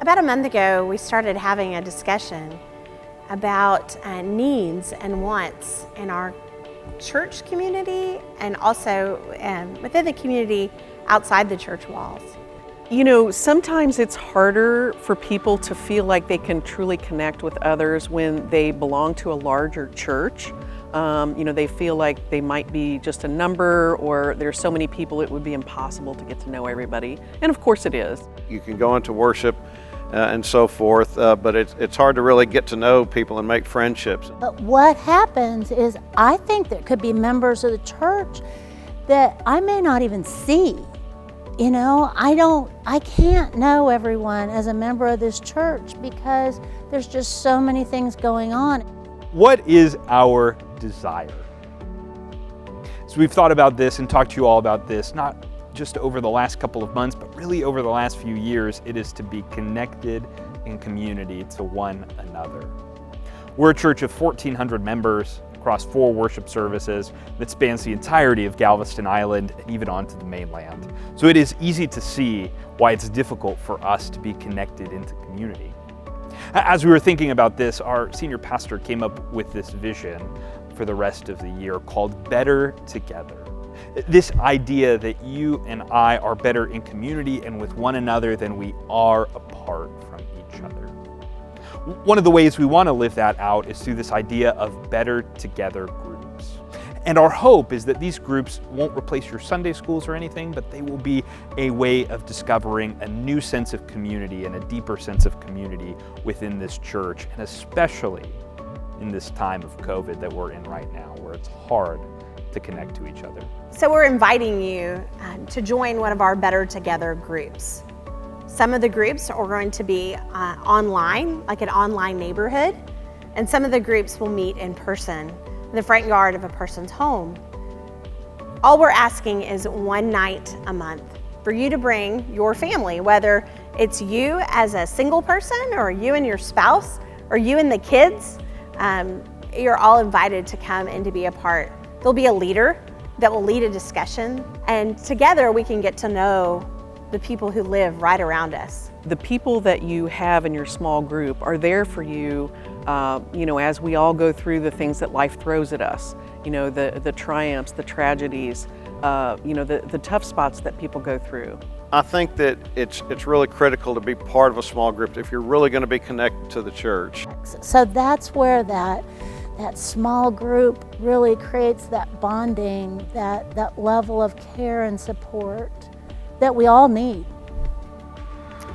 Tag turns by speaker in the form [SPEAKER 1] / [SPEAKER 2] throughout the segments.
[SPEAKER 1] About a month ago, we started having a discussion about needs and wants in our church community and also within the community outside the church walls.
[SPEAKER 2] You know, sometimes it's harder for people to feel like they can truly connect with others when they belong to a larger church. They feel like they might be just a number, or there's so many people it would be impossible to get to know everybody. And of course it is.
[SPEAKER 3] You can go into worship and so forth, but it's hard to really get to know people and make friendships.
[SPEAKER 4] But what happens is I think there could be members of the church that I may not even see. I can't know everyone as a member of this church because there's just so many things going on.
[SPEAKER 5] What is our desire? So we've thought about this and talked to you all about this, not just over the last couple of months, but really over the last few years. It is to be connected in community to one another. We're a church of 1,400 members across 4 worship services that spans the entirety of Galveston Island and even onto the mainland. So it is easy to see why it's difficult for us to be connected into community. As we were thinking about this, our senior pastor came up with this vision for the rest of the year called Better Together. This idea that you and I are better in community and with one another than we are apart from each other. One of the ways we want to live that out is through this idea of Better Together groups. And our hope is that these groups won't replace your Sunday schools or anything, but they will be a way of discovering a new sense of community and a deeper sense of community within this church, and especially in this time of COVID that we're in right now, where it's hard to connect to each other.
[SPEAKER 1] So we're inviting you to join one of our Better Together groups. Some of the groups are going to be online, like an online neighborhood, and some of the groups will meet in person in the front yard of a person's home. All we're asking is one night a month for you to bring your family, whether it's you as a single person or you and your spouse or you and the kids. You're all invited to come and to be a part. There'll be a leader that will lead a discussion, and together we can get to know the people who live right around us.
[SPEAKER 2] The people that you have in your small group are there for you, as we all go through the things that life throws at us. The triumphs, the tragedies, the tough spots that people go through.
[SPEAKER 3] I think that it's really critical to be part of a small group if you're really going to be connected to the church.
[SPEAKER 4] So that's where that small group really creates that bonding, that level of care and support that we all need.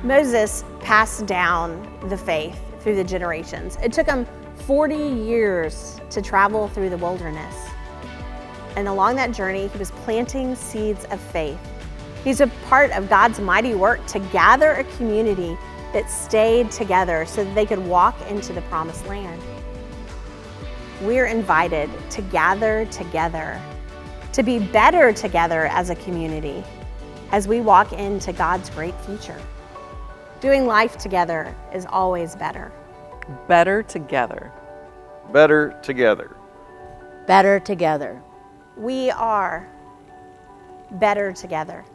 [SPEAKER 1] Moses passed down the faith through the generations. It took him 40 years to travel through the wilderness. And along that journey, he was planting seeds of faith. He's a part of God's mighty work to gather a community that stayed together so that they could walk into the promised land. We're invited to gather together, to be better together as a community as we walk into God's great future. Doing life together is always better.
[SPEAKER 2] Better together.
[SPEAKER 3] Better together.
[SPEAKER 4] Better together.
[SPEAKER 1] We are better together.